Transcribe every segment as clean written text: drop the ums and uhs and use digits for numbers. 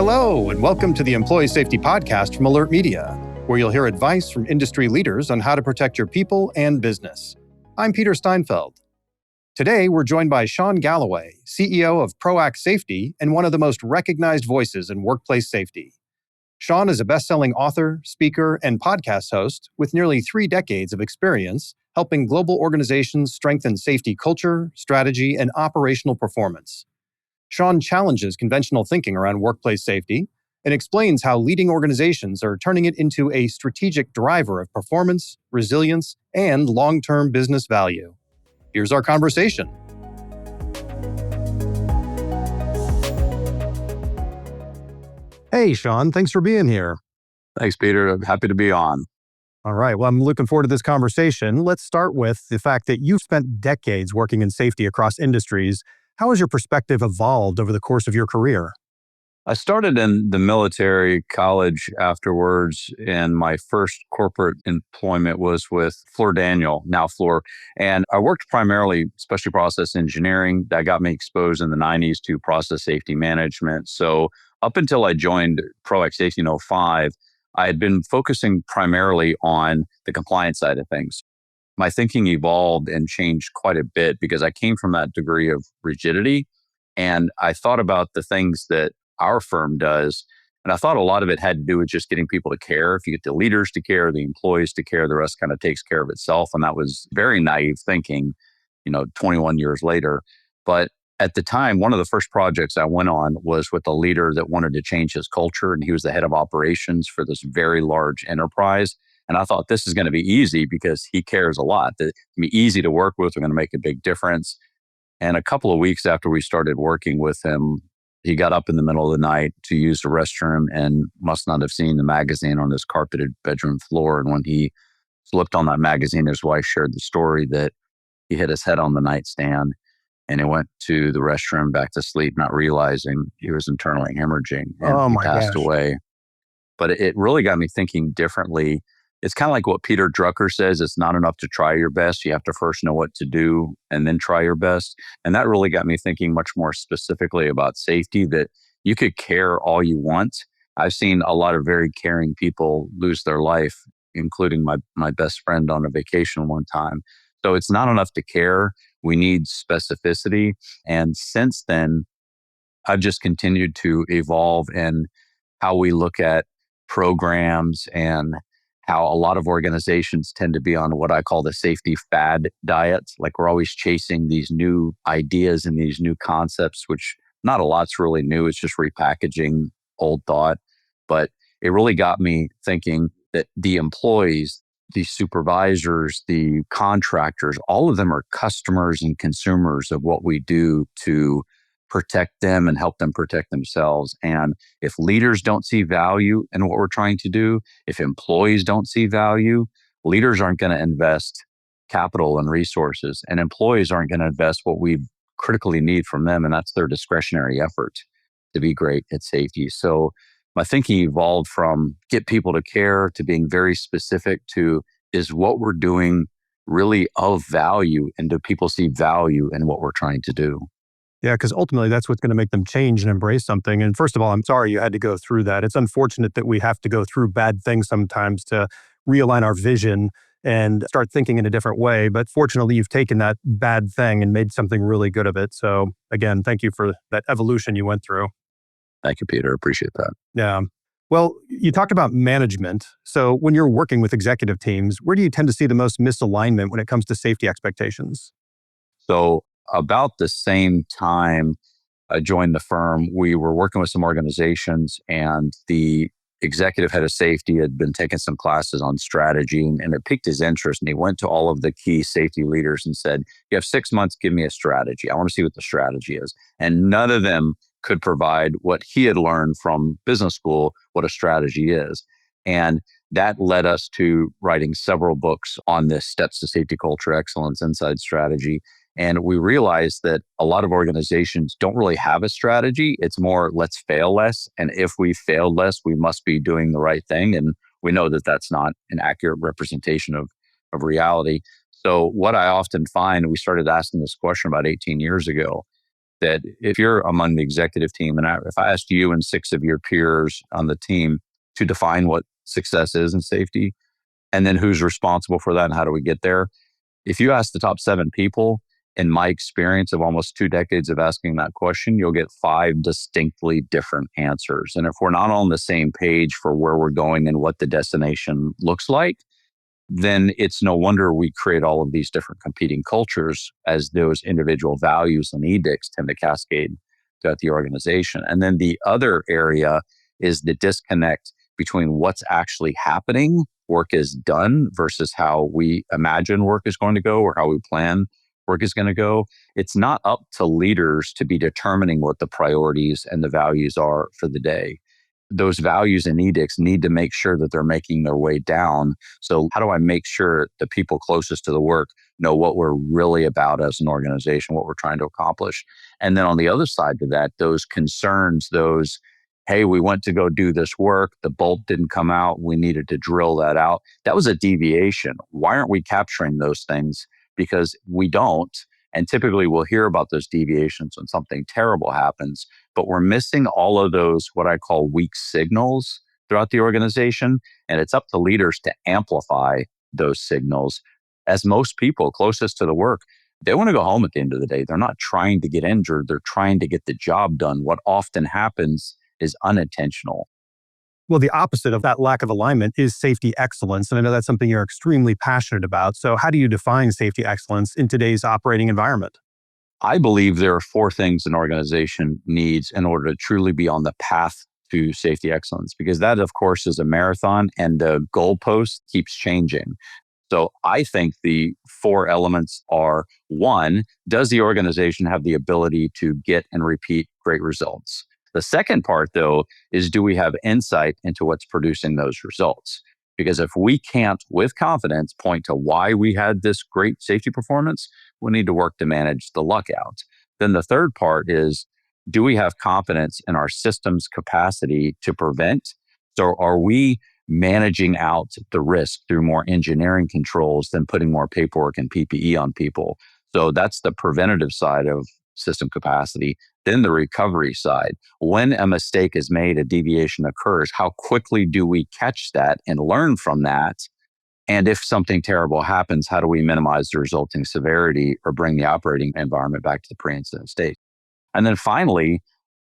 Hello, and welcome to the Employee Safety Podcast from Alert Media, where you'll hear advice from industry leaders on how to protect your people and business. I'm Peter Steinfeld. Today, we're joined by Shawn Galloway, CEO of Proact Safety and one of the most recognized voices in workplace safety. Shawn is a best-selling author, speaker, and podcast host with nearly 3 decades of experience helping global organizations strengthen safety culture, strategy, and operational performance. Shawn challenges conventional thinking around workplace safety and explains how leading organizations are turning it into a strategic driver of performance, resilience, and long-term business value. Here's our conversation. Hey, Shawn, thanks for being here. Thanks, Peter. I'm happy to be on. All right. Well, I'm looking forward to this conversation. Let's start with the fact that you've spent decades working in safety across industries. How has your perspective evolved over the course of your career? I started in the military college afterwards, and my first corporate employment was with Fluor Daniel, now Fluor. And I worked primarily specialty process engineering. That got me exposed in the 90s to process safety management. So up until I joined Proact Safety in 2005, I had been focusing primarily on the compliance side of things. My thinking evolved and changed quite a bit because I came from that degree of rigidity. And I thought about the things that our firm does. And I thought a lot of it had to do with just getting people to care. If you get the leaders to care, the employees to care, the rest kind of takes care of itself. And that was very naive thinking, 21 years later. But at the time, one of the first projects I went on was with a leader that wanted to change his culture. And he was the head of operations for this very large enterprise. And I thought this is going to be easy because he cares a lot. That it's going to be easy to work with. We're going to make a big difference. And a couple of weeks after we started working with him, he got up in the middle of the night to use the restroom and must not have seen the magazine on his carpeted bedroom floor. And when he flipped on that magazine, his wife shared the story that he hit his head on the nightstand and he went to the restroom back to sleep, not realizing he was internally hemorrhaging and he passed away. But it really got me thinking differently. It's kind of like what Peter Drucker says, it's not enough to try your best. You have to first know what to do and then try your best. And that really got me thinking much more specifically about safety, that you could care all you want. I've seen a lot of very caring people lose their life, including my best friend on a vacation one time. So it's not enough to care. We need specificity. And since then, I've just continued to evolve in how we look at programs and how a lot of organizations tend to be on what I call the safety fad diet. Like we're always chasing these new ideas and these new concepts, which not a lot's really new. It's just repackaging old thought. But it really got me thinking that the employees, the supervisors, the contractors, all of them are customers and consumers of what we do to protect them and help them protect themselves. And if leaders don't see value in what we're trying to do, if employees don't see value, leaders aren't going to invest capital and resources, and employees aren't going to invest what we critically need from them, and that's their discretionary effort to be great at safety. So my thinking evolved from get people to care to being very specific to, is what we're doing really of value, and do people see value in what we're trying to do? Yeah, because ultimately that's what's going to make them change and embrace something. And first of all, I'm sorry you had to go through that. It's unfortunate that we have to go through bad things sometimes to realign our vision and start thinking in a different way. But fortunately, you've taken that bad thing and made something really good of it. So again, thank you for that evolution you went through. Thank you, Peter. Appreciate that. Yeah. Well, you talked about management. So when you're working with executive teams, where do you tend to see the most misalignment when it comes to safety expectations? So about the same time I joined the firm, we were working with some organizations, and the executive head of safety had been taking some classes on strategy, and it piqued his interest. And he went to all of the key safety leaders and said, you have 6 months, give me a strategy. I want to see what the strategy is. And none of them could provide what he had learned from business school, what a strategy is. And that led us to writing several books on this Steps to Safety Culture Excellence Inside Strategy. And we realized that a lot of organizations don't really have a strategy. It's more, let's fail less. And if we failed less, we must be doing the right thing. And we know that that's not an accurate representation of reality. So what I often find, we started asking this question about 18 years ago, that if you're among the executive team, and if I asked you and 6 of your peers on the team to define what success is in safety, and then who's responsible for that and how do we get there, if you ask the top 7 people, in my experience of almost 2 decades of asking that question, you'll get 5 distinctly different answers. And if we're not on the same page for where we're going and what the destination looks like, then it's no wonder we create all of these different competing cultures as those individual values and edicts tend to cascade throughout the organization. And then the other area is the disconnect between what's actually happening, work is done, versus how we imagine work is going to go or how we plan work is going to go. It's not up to leaders to be determining what the priorities and the values are for the day. Those values and edicts need to make sure that they're making their way down. So how do I make sure the people closest to the work know what we're really about as an organization, what we're trying to accomplish? And then on the other side to that, those concerns, hey, we went to go do this work, the bolt didn't come out, we needed to drill that out. That was a deviation. Why aren't we capturing those things? Because we don't. And typically we'll hear about those deviations when something terrible happens, but we're missing all of those, what I call weak signals throughout the organization. And it's up to leaders to amplify those signals. As most people closest to the work, they want to go home at the end of the day. They're not trying to get injured. They're trying to get the job done. What often happens is unintentional. Well, the opposite of that lack of alignment is safety excellence. And I know that's something you're extremely passionate about. So how do you define safety excellence in today's operating environment? I believe there are 4 things an organization needs in order to truly be on the path to safety excellence, because that, of course, is a marathon and the goalpost keeps changing. So I think the 4 elements are: 1, does the organization have the ability to get and repeat great results? The second part, though, is do we have insight into what's producing those results? Because if we can't, with confidence, point to why we had this great safety performance, we need to work to manage the luck out. Then the third part is, do we have confidence in our system's capacity to prevent? So are we managing out the risk through more engineering controls than putting more paperwork and PPE on people? So that's the preventative side of system capacity. Then the recovery side. When a mistake is made, a deviation occurs, how quickly do we catch that and learn from that? And if something terrible happens, how do we minimize the resulting severity or bring the operating environment back to the pre-incident state? And then finally,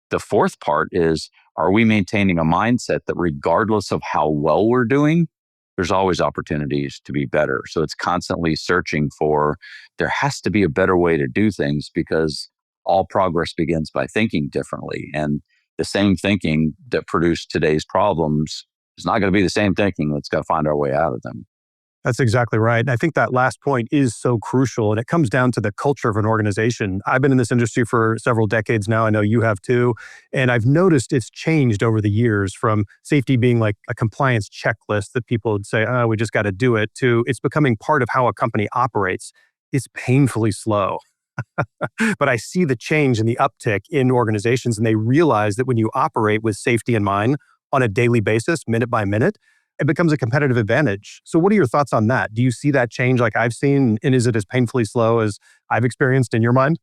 the fourth part is, are we maintaining a mindset that regardless of how well we're doing, there's always opportunities to be better. So it's constantly searching for, there has to be a better way to do things, because all progress begins by thinking differently. And the same thinking that produced today's problems is not going to be the same thinking that's got to find our way out of them. That's exactly right. And I think that last point is so crucial, and it comes down to the culture of an organization. I've been in this industry for several decades now. I know you have too. And I've noticed it's changed over the years from safety being like a compliance checklist that people would say, oh, we just got to do it, to it's becoming part of how a company operates. It's painfully slow. But I see the change and the uptick in organizations, and they realize that when you operate with safety in mind on a daily basis, minute by minute, it becomes a competitive advantage. So what are your thoughts on that? Do you see that change like I've seen? And is it as painfully slow as I've experienced in your mind?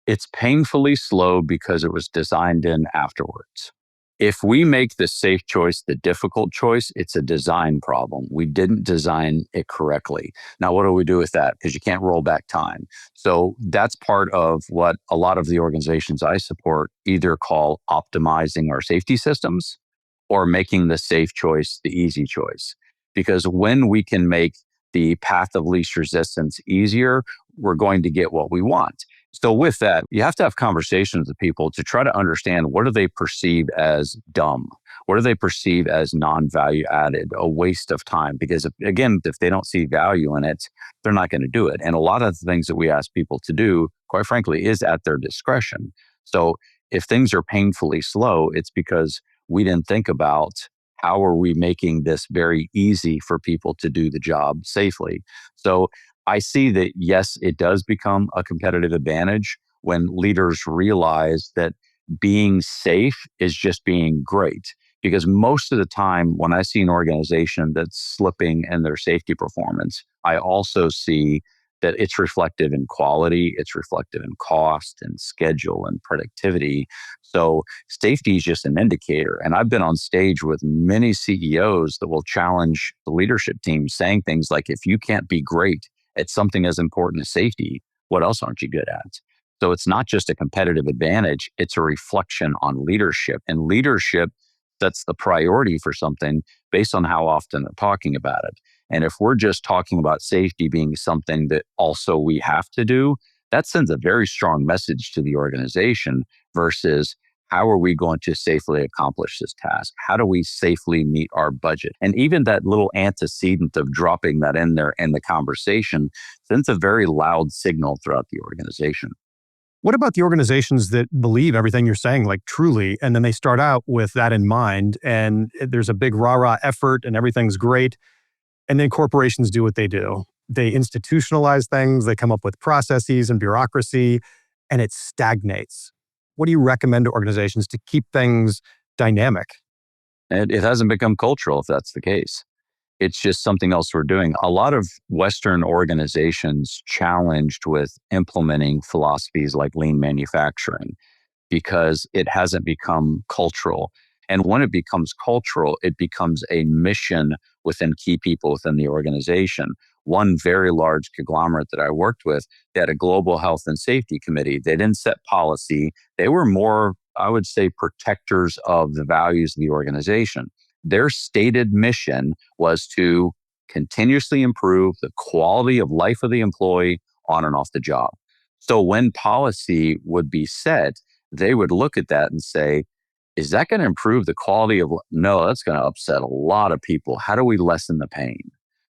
It's painfully slow because it was designed in afterwards. If we make the safe choice the difficult choice, it's a design problem. We didn't design it correctly. Now, what do we do with that? Because you can't roll back time. So that's part of what a lot of the organizations I support either call optimizing our safety systems or making the safe choice the easy choice. Because when we can make the path of least resistance easier, we're going to get what we want. So with that, you have to have conversations with people to try to understand, what do they perceive as dumb? What do they perceive as non-value added, a waste of time? Because again, if they don't see value in it, they're not going to do it. And a lot of the things that we ask people to do, quite frankly, is at their discretion. So if things are painfully slow, it's because we didn't think about, how are we making this very easy for people to do the job safely? So I see that, yes, it does become a competitive advantage when leaders realize that being safe is just being great. Because most of the time when I see an organization that's slipping in their safety performance, I also see that it's reflective in quality, it's reflective in cost and schedule and productivity. So safety is just an indicator. And I've been on stage with many CEOs that will challenge the leadership team saying things like, if you can't be great at something as important as safety, what else aren't you good at? So it's not just a competitive advantage, it's a reflection on leadership. And leadership sets the priority for something based on how often they're talking about it. And if we're just talking about safety being something that also we have to do, that sends a very strong message to the organization versus how are we going to safely accomplish this task? How do we safely meet our budget? And even that little antecedent of dropping that in there in the conversation sends a very loud signal throughout the organization. What about the organizations that believe everything you're saying, like truly, and then they start out with that in mind, and there's a big rah-rah effort and everything's great, and then corporations do what they do. They institutionalize things, they come up with processes and bureaucracy, and it stagnates. What do you recommend to organizations to keep things dynamic? And it hasn't become cultural if that's the case. It's just something else we're doing. A lot of Western organizations challenged with implementing philosophies like lean manufacturing because it hasn't become cultural. And when it becomes cultural, it becomes a mission within key people within the organization. One very large conglomerate that I worked with, they had a global health and safety committee. They didn't set policy. They were more, I would say, protectors of the values of the organization. Their stated mission was to continuously improve the quality of life of the employee on and off the job. So when policy would be set, they would look at that and say, is that going to improve the quality of? No, that's going to upset a lot of people. How do we lessen the pain?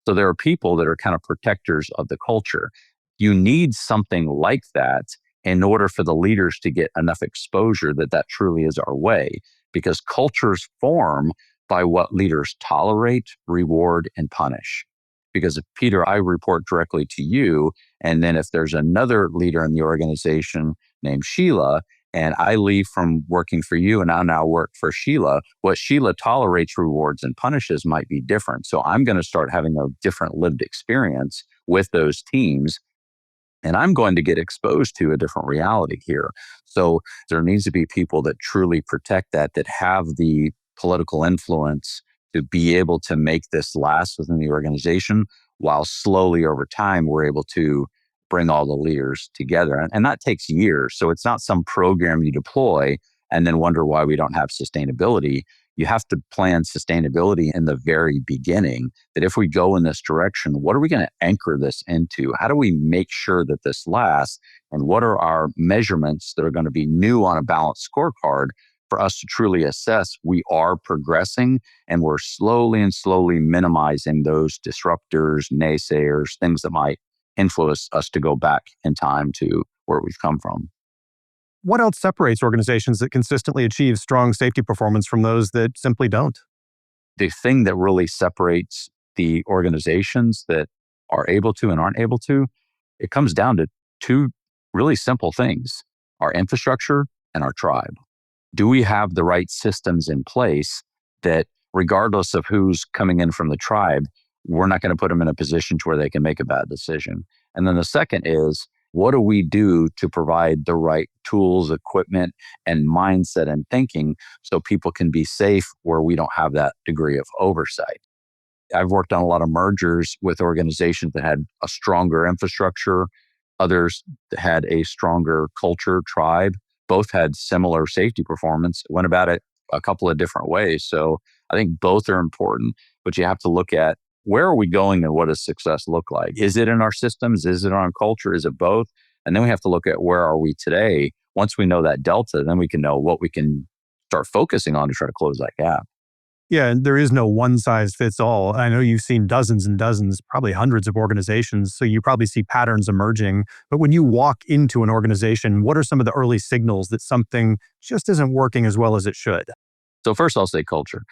So there are people that are kind of protectors of the culture. You need something like that in order for the leaders to get enough exposure that that truly is our way, because cultures form by what leaders tolerate, reward, and punish. Because if Peter, I report directly to you, and then if there's another leader in the organization named Sheila, and I leave from working for you and I now work for Sheila, what Sheila tolerates, rewards, and punishes might be different. So I'm going to start having a different lived experience with those teams. And I'm going to get exposed to a different reality here. So there needs to be people that truly protect that, that have the political influence to be able to make this last within the organization, while slowly over time, we're able to bring all the leaders together. And that takes years. So it's not some program you deploy and then wonder why we don't have sustainability. You have to plan sustainability in the very beginning, that if we go in this direction, what are we going to anchor this into? How do we make sure that this lasts? And what are our measurements that are going to be new on a balanced scorecard for us to truly assess we are progressing and we're slowly and slowly minimizing those disruptors, naysayers, things that might influence us to go back in time to where we've come from. What else separates organizations that consistently achieve strong safety performance from those that simply don't? The thing that really separates the organizations that are able to and aren't able to, it comes down to two really simple things: our infrastructure and our tribe. Do we have the right systems in place that, regardless of who's coming in from the tribe, we're not going to put them in a position to where they can make a bad decision? And then the second is, what do we do to provide the right tools, equipment, and mindset and thinking so people can be safe where we don't have that degree of oversight? I've worked on a lot of mergers with organizations that had a stronger infrastructure, others that had a stronger culture, tribe. Both had similar safety performance, went about it a couple of different ways. So I think both are important, but you have to look at, where are we going and what does success look like? Is it in our systems? Is it in our culture? Is it both? And then we have to look at, where are we today? Once we know that delta, then we can know what we can start focusing on to try to close that gap. Yeah, and there is no one size fits all. I know you've seen dozens and dozens, probably hundreds of organizations, so you probably see patterns emerging. But when you walk into an organization, what are some of the early signals that something just isn't working as well as it should? So first, I'll say culture.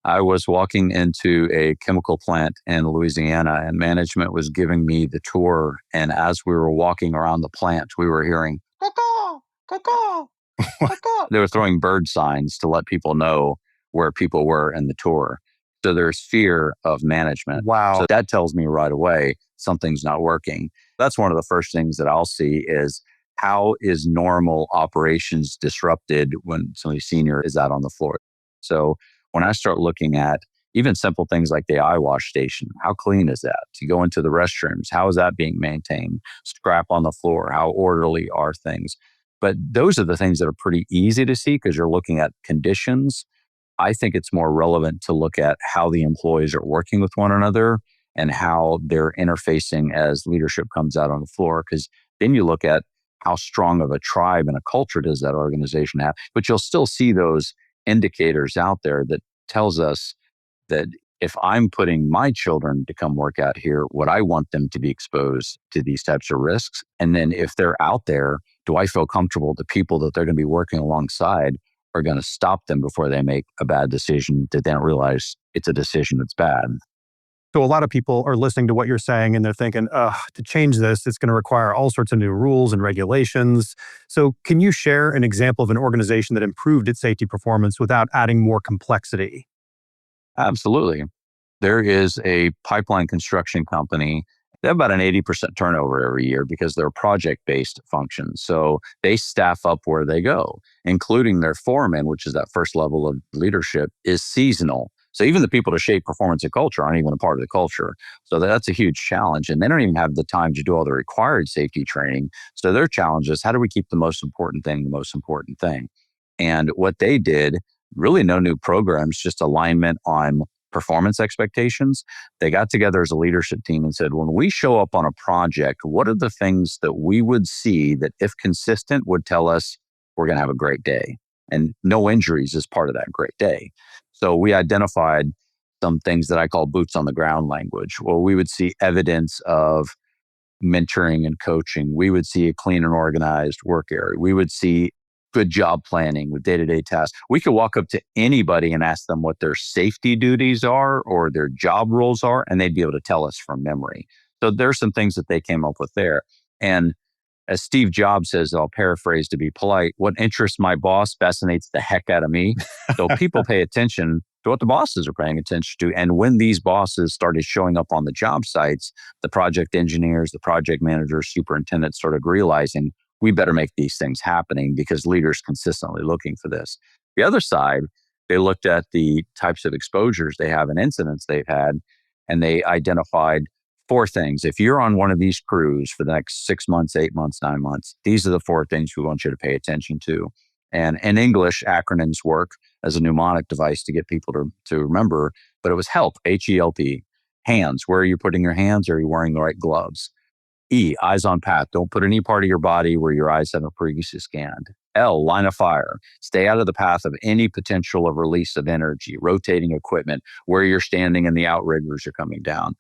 I was walking into a chemical plant in Louisiana, and management was giving me the tour. And as we were walking around the plant, we were hearing, caw, caw, caw. They were throwing bird signs to let people know where people were in the tour. So there's fear of management. Wow. So that tells me right away something's not working. That's one of the first things that I'll see is how is normal operations disrupted when somebody senior is out on the floor. So when I start looking at even simple things like the eye wash station, how clean is that? To go into the restrooms, how is that being maintained? Scrap on the floor, how orderly are things? But those are the things that are pretty easy to see because you're looking at conditions. I think it's more relevant to look at how the employees are working with one another and how they're interfacing as leadership comes out on the floor. Because then you look at how strong of a tribe and a culture does that organization have. But you'll still see those indicators out there that tells us that if I'm putting my children to come work out here, would I want them to be exposed to these types of risks? And then if they're out there, do I feel comfortable the people that they're going to be working alongside are going to stop them before they make a bad decision that they don't realize it's a decision that's bad? So a lot of people are listening to what you're saying and they're thinking, to change this, it's going to require all sorts of new rules and regulations. So can you share an example of an organization that improved its safety performance without adding more complexity? Absolutely. There is a pipeline construction company. They have about an 80% turnover every year because they're project-based functions. So they staff up where they go, including their foreman, which is that first level of leadership, is seasonal. So even the people to shape performance and culture aren't even a part of the culture. So that's a huge challenge. And they don't even have the time to do all the required safety training. So their challenge is how do we keep the most important thing the most important thing? And what they did, really no new programs, just alignment on performance expectations. They got together as a leadership team and said, when we show up on a project, what are the things that we would see that, if consistent, would tell us we're going to have a great day? And no injuries is part of that great day. So we identified some things that I call boots on the ground language, where we would see evidence of mentoring and coaching. We would see a clean and organized work area. We would see good job planning with day-to-day tasks. We could walk up to anybody and ask them what their safety duties are or their job roles are, and they'd be able to tell us from memory. So there's some things that they came up with there. And as Steve Jobs says, I'll paraphrase to be polite, what interests my boss fascinates the heck out of me. So people pay attention to what the bosses are paying attention to. And when these bosses started showing up on the job sites, the project engineers, the project managers, superintendents started realizing we better make these things happening because leaders consistently looking for this. The other side, they looked at the types of exposures they have and incidents they've had, and they identified four things. If you're on one of these crews for the next 6 months, 8 months, 9 months, these are the four things we want you to pay attention to. And in English, acronyms work as a mnemonic device to get people to remember, but it was HELP, H-E-L-P, hands. Where are you putting your hands? Are you wearing the right gloves? E, eyes on path. Don't put any part of your body where your eyes haven't previously scanned. L, line of fire. Stay out of the path of any potential of release of energy, rotating equipment, where you're standing and the outriggers are coming down.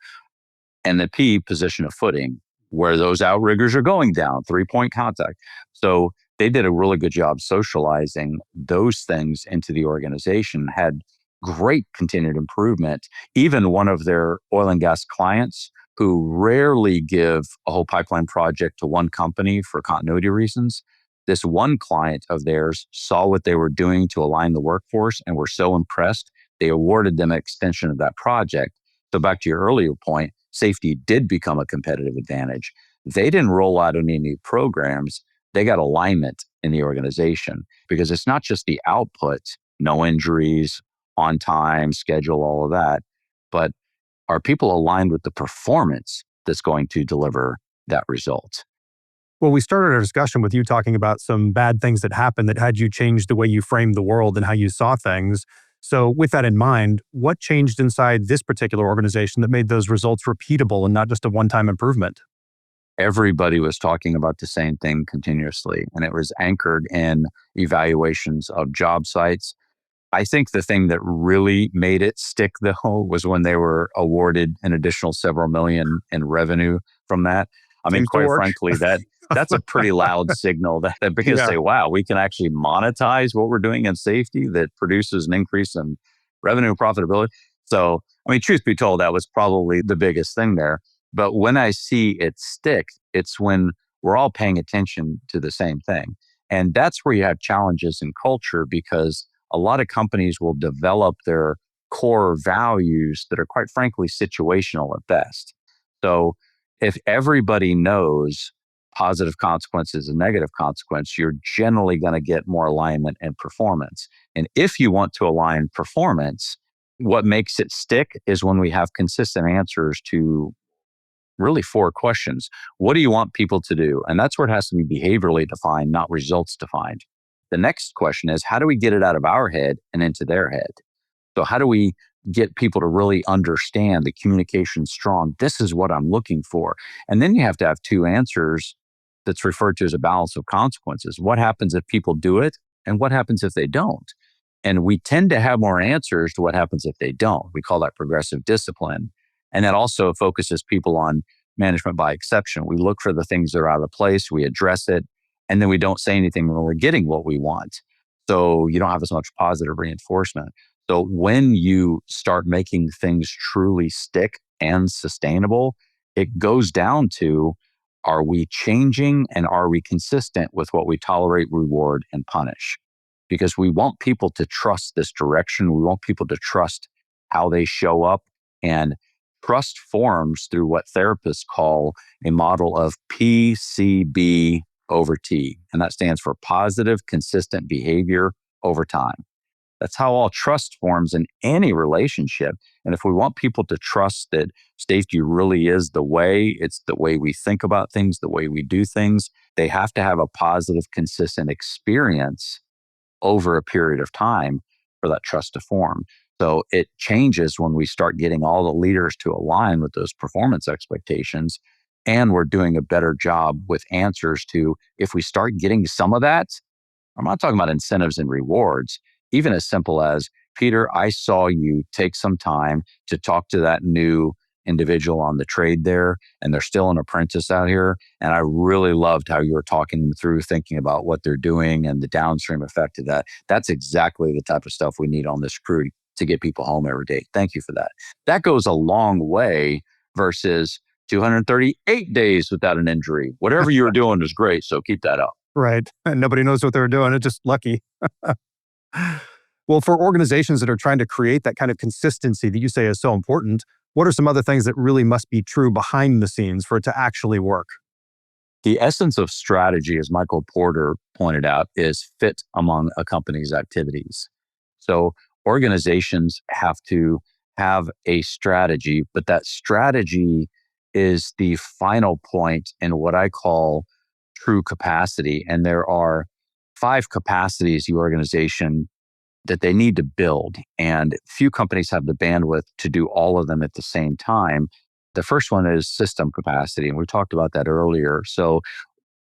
And the P, position of footing, where those outriggers are going down, 3-point contact. So they did a really good job socializing those things into the organization, had great continued improvement. Even one of their oil and gas clients, who rarely give a whole pipeline project to one company for continuity reasons, this one client of theirs saw what they were doing to align the workforce and were so impressed, they awarded them an extension of that project. So back to your earlier point, safety did become a competitive advantage. They didn't roll out any new programs. They got alignment in the organization because it's not just the output, no injuries, on time, schedule, all of that, but are people aligned with the performance that's going to deliver that result? Well, we started our discussion with you talking about some bad things that happened that had you change the way you framed the world and how you saw things. So with that in mind, what changed inside this particular organization that made those results repeatable and not just a one-time improvement? Everybody was talking about the same thing continuously, and it was anchored in evaluations of job sites. I think the thing that really made it stick, though, was when they were awarded an additional several million in revenue from that. I mean, Seems to quite work. frankly, that's a pretty loud signal that because Yeah. say, wow, we can actually monetize what we're doing in safety that produces an increase in revenue and profitability. So, I mean, truth be told, that was probably the biggest thing there. But when I see it stick, it's when we're all paying attention to the same thing. And that's where you have challenges in culture because a lot of companies will develop their core values that are quite frankly situational at best. So If everybody knows positive consequences and negative consequence, you're generally going to get more alignment and performance. And if you want to align performance, what makes it stick is when we have consistent answers to really 4 questions. What do you want people to do? And that's where it has to be behaviorally defined, not results defined. The next question is, how do we get it out of our head and into their head? So how do we get people to really understand the communication strong? This is what I'm looking for. And then you have to have 2 answers that's referred to as a balance of consequences. What happens if people do it? And what happens if they don't? And we tend to have more answers to what happens if they don't. We call that progressive discipline. And that also focuses people on management by exception. We look for the things that are out of place, we address it, and then we don't say anything when we're getting what we want. So you don't have as much positive reinforcement. So when you start making things truly stick and sustainable, it goes down to, are we changing and are we consistent with what we tolerate, reward, and punish? Because we want people to trust this direction. We want people to trust how they show up, and trust forms through what therapists call a model of PCB over T. And that stands for positive, consistent behavior over time. That's how all trust forms in any relationship. And if we want people to trust that safety really is the way, it's the way we think about things, the way we do things, they have to have a positive, consistent experience over a period of time for that trust to form. So it changes when we start getting all the leaders to align with those performance expectations. And we're doing a better job with answers to, if we start getting some of that, I'm not talking about incentives and rewards, even as simple as, Peter, I saw you take some time to talk to that new individual on the trade there, and they're still an apprentice out here. And I really loved how you were talking them through, thinking about what they're doing and the downstream effect of that. That's exactly the type of stuff we need on this crew to get people home every day. Thank you for that. That goes a long way versus 238 days without an injury. Whatever you're doing is great, so keep that up. Right. And nobody knows what they're doing. It's just lucky. Well, for organizations that are trying to create that kind of consistency that you say is so important, what are some other things that really must be true behind the scenes for it to actually work? The essence of strategy, as Michael Porter pointed out, is fit among a company's activities. So organizations have to have a strategy, but that strategy is the final point in what I call true capacity. And there are 5 capacities the organization that they need to build. And few companies have the bandwidth to do all of them at the same time. The first one is system capacity. And we talked about that earlier. So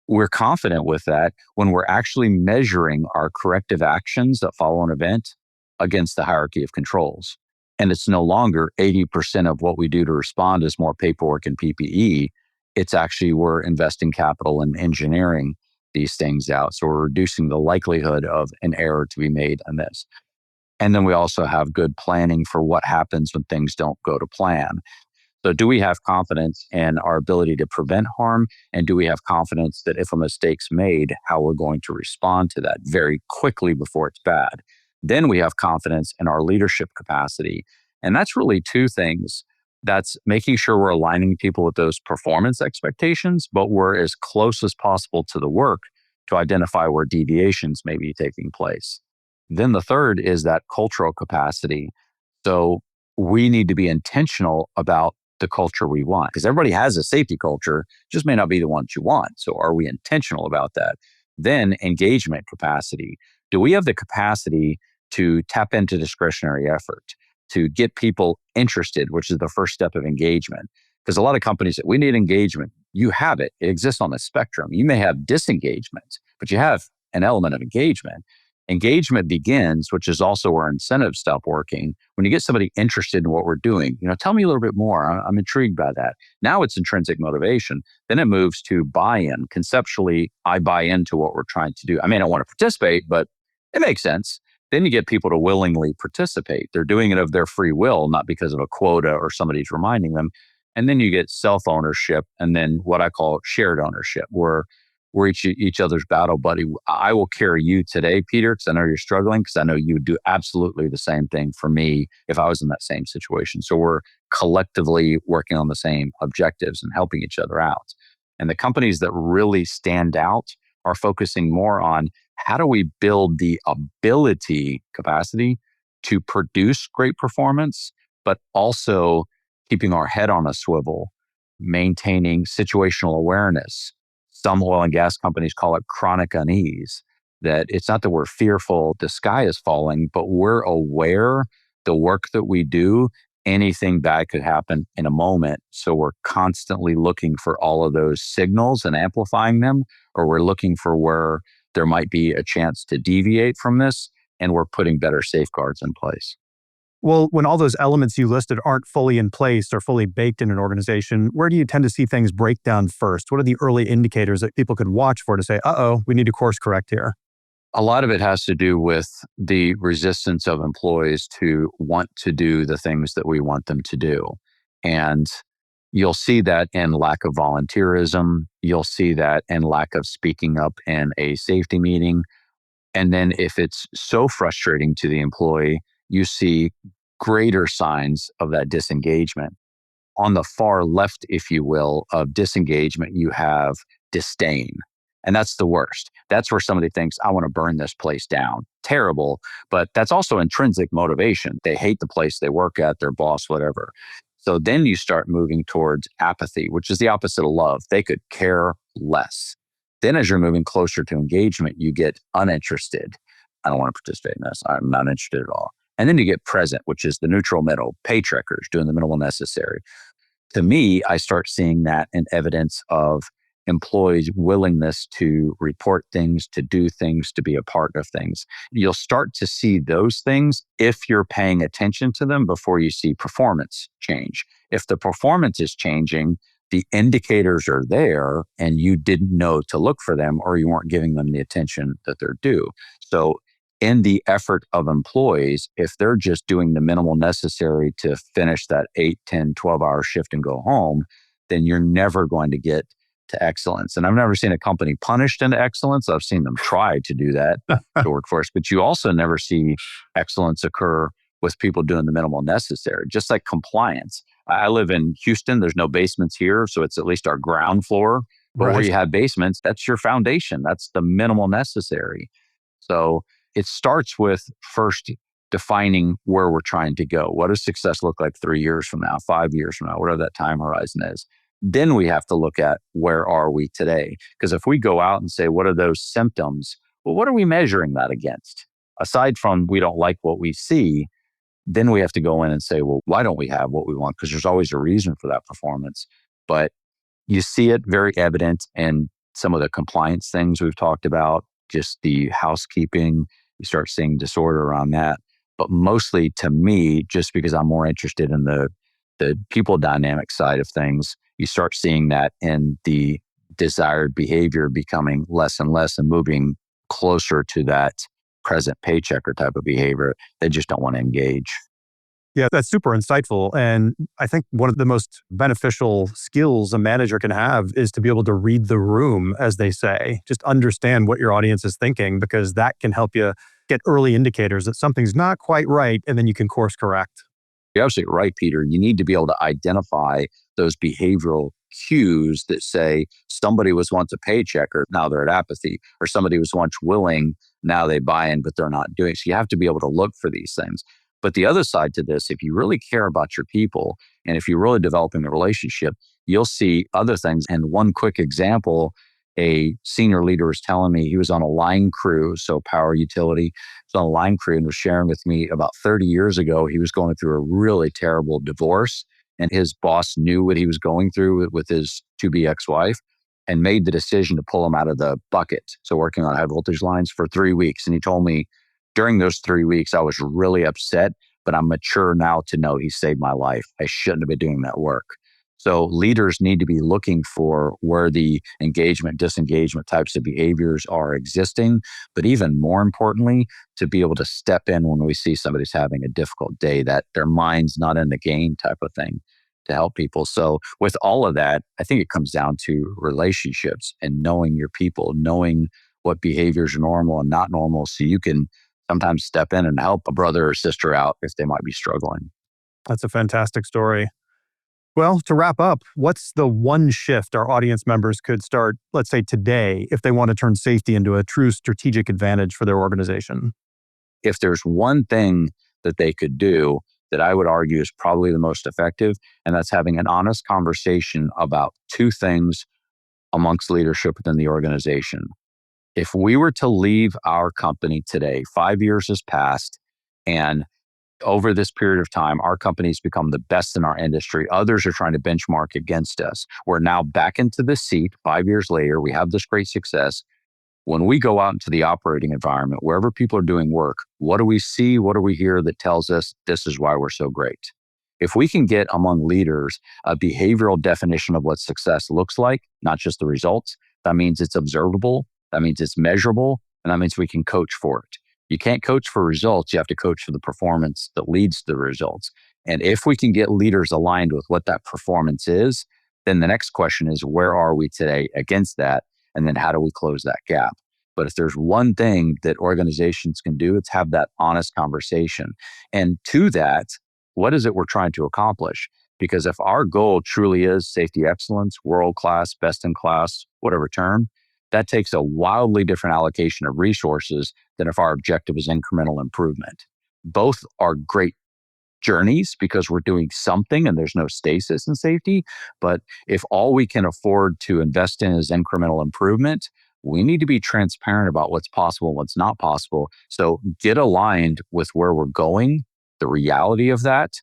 we're confident with that when we're actually measuring our corrective actions that follow an event against the hierarchy of controls. And it's no longer 80% of what we do to respond is more paperwork and PPE. It's actually, we're investing capital in engineering these things out. So we're reducing the likelihood of an error to be made on this. And then we also have good planning for what happens when things don't go to plan. So do we have confidence in our ability to prevent harm? And do we have confidence that if a mistake's made, how we're going to respond to that very quickly before it's bad? Then we have confidence in our leadership capacity. And that's really 2 things. That's making sure we're aligning people with those performance expectations, but we're as close as possible to the work to identify where deviations may be taking place. Then the third is that cultural capacity. So we need to be intentional about the culture we want, because everybody has a safety culture, just may not be the ones you want. So are we intentional about that? Then engagement capacity. Do we have the capacity to tap into discretionary effort, to get people interested, which is the first step of engagement? Because a lot of companies say, we need engagement. You have it. It exists on the spectrum. You may have disengagement, but you have an element of engagement. Engagement begins, which is also where incentives stop working, when you get somebody interested in what we're doing. Tell me a little bit more. I'm intrigued by that. Now it's intrinsic motivation. Then it moves to buy-in. Conceptually, I buy into what we're trying to do. I may not want to participate, but it makes sense. Then you get people to willingly participate. They're doing it of their free will, not because of a quota or somebody's reminding them. And then you get self-ownership, and then what I call shared ownership, where we're each other's battle buddy. I will carry you today, Peter, because I know you're struggling, because I know you would do absolutely the same thing for me if I was in that same situation. So we're collectively working on the same objectives and helping each other out. And the companies that really stand out are focusing more on how do we build the capacity to produce great performance, but also keeping our head on a swivel, maintaining situational awareness. Some oil and gas companies call it chronic unease, that it's not that we're fearful the sky is falling, but we're aware the work that we do, anything bad could happen in a moment. So we're constantly looking for all of those signals and amplifying them, or we're looking for where there might be a chance to deviate from this, and we're putting better safeguards in place. Well, when all those elements you listed aren't fully in place or fully baked in an organization, where do you tend to see things break down first? What are the early indicators that people could watch for to say, we need to course correct here? A lot of it has to do with the resistance of employees to want to do the things that we want them to do. And you'll see that in lack of volunteerism. You'll see that in lack of speaking up in a safety meeting. And then if it's so frustrating to the employee, you see greater signs of that disengagement. On the far left, if you will, of disengagement, you have disdain. And that's the worst. That's where somebody thinks, I want to burn this place down. Terrible. But that's also intrinsic motivation. They hate the place they work at, their boss, whatever. So then you start moving towards apathy, which is the opposite of love. They could care less. Then as you're moving closer to engagement, you get uninterested. I don't want to participate in this. I'm not interested at all. And then you get present, which is the neutral middle, pay checkers, doing the minimal necessary. To me, I start seeing that in evidence of employees' willingness to report things, to do things, to be a part of things. You'll start to see those things if you're paying attention to them before you see performance change. If the performance is changing, the indicators are there and you didn't know to look for them, or you weren't giving them the attention that they're due. So in the effort of employees, if they're just doing the minimal necessary to finish that 8, 10, 12-hour shift and go home, then you're never going to get to excellence. And I've never seen a company punished into excellence. I've seen them try to do that to workforce, but you also never see excellence occur with people doing the minimal necessary, just like compliance. I live in Houston. There's no basements here, so it's at least our ground floor. But where you have basements, that's your foundation. That's the minimal necessary. So it starts with first defining where we're trying to go. What does success look like 3 years from now, 5 years from now, whatever that time horizon is? Then we have to look at where are we today? Because if we go out and say, what are those symptoms? Well, what are we measuring that against? Aside from we don't like what we see, then we have to go in and say, well, why don't we have what we want? Because there's always a reason for that performance. But you see it very evident in some of the compliance things we've talked about, just the housekeeping. You start seeing disorder around that. But mostly to me, just because I'm more interested in the people dynamic side of things, you start seeing that in the desired behavior becoming less and less and moving closer to that present paychecker type of behavior. They just don't want to engage. Yeah, that's super insightful. And I think one of the most beneficial skills a manager can have is to be able to read the room, as they say. Just understand what your audience is thinking, because that can help you get early indicators that something's not quite right, and then you can course correct. You're absolutely right, Peter. You need to be able to identify those behavioral cues that say somebody was once a paychecker, now they're at apathy, or somebody was once willing, now they buy in, but they're not doing. So you have to be able to look for these things. But the other side to this, if you really care about your people and if you're really developing the relationship, you'll see other things. And one quick example, a senior leader was telling me he was on a line crew, so power utility, was on a line crew and was sharing with me about 30 years ago, he was going through a really terrible divorce. And his boss knew what he was going through with his to-be ex-wife and made the decision to pull him out of the bucket. So working on high voltage lines for 3 weeks. And he told me during those 3 weeks, I was really upset, but I'm mature now to know he saved my life. I shouldn't have been doing that work. So leaders need to be looking for where the engagement, disengagement types of behaviors are existing, but even more importantly, to be able to step in when we see somebody's having a difficult day, that their mind's not in the game type of thing. to help people. So with all of that, I think it comes down to relationships and knowing your people, knowing what behaviors are normal and not normal, so you can sometimes step in and help a brother or sister out if they might be struggling. That's a fantastic story. Well, to wrap up, what's the one shift our audience members could start, let's say today, if they want to turn safety into a true strategic advantage for their organization? If there's one thing that they could do that I would argue is probably the most effective, and that's having an honest conversation about two things amongst leadership within the organization. If we were to leave our company today, 5 years has passed, and over this period of time, our company's become the best in our industry. Others are trying to benchmark against us. We're now back into the seat 5 years later. We have this great success. When we go out into the operating environment, wherever people are doing work, what do we see? What do we hear that tells us this is why we're so great? If we can get among leaders a behavioral definition of what success looks like, not just the results, that means it's observable, that means it's measurable, and that means we can coach for it. You can't coach for results. You have to coach for the performance that leads to the results. And if we can get leaders aligned with what that performance is, then the next question is, where are we today against that? And then how do we close that gap? But if there's one thing that organizations can do, it's have that honest conversation. And to that, what is it we're trying to accomplish? Because if our goal truly is safety excellence, world-class, best-in-class, whatever term, that takes a wildly different allocation of resources than if our objective is incremental improvement. Both are great journeys because we're doing something and there's no stasis in safety. But if all we can afford to invest in is incremental improvement, we need to be transparent about what's possible and what's not possible. So get aligned with where we're going, the reality of that,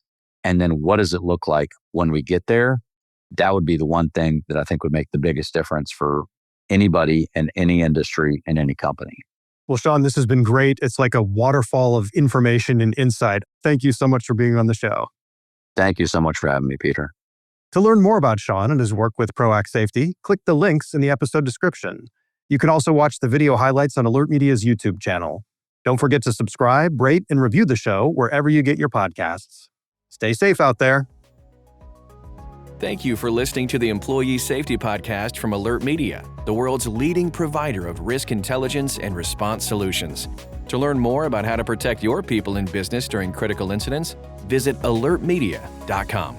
and then what does it look like when we get there? That would be the one thing that I think would make the biggest difference for anybody in any industry in any company. Well, Shawn, this has been great. It's like a waterfall of information and insight. Thank you so much for being on the show. Thank you so much for having me, Peter. To learn more about Shawn and his work with Proact Safety, click the links in the episode description. You can also watch the video highlights on Alert Media's YouTube channel. Don't forget to subscribe, rate, and review the show wherever you get your podcasts. Stay safe out there. Thank you for listening to the Employee Safety Podcast from Alert Media, the world's leading provider of risk intelligence and response solutions. To learn more about how to protect your people in business during critical incidents, visit alertmedia.com.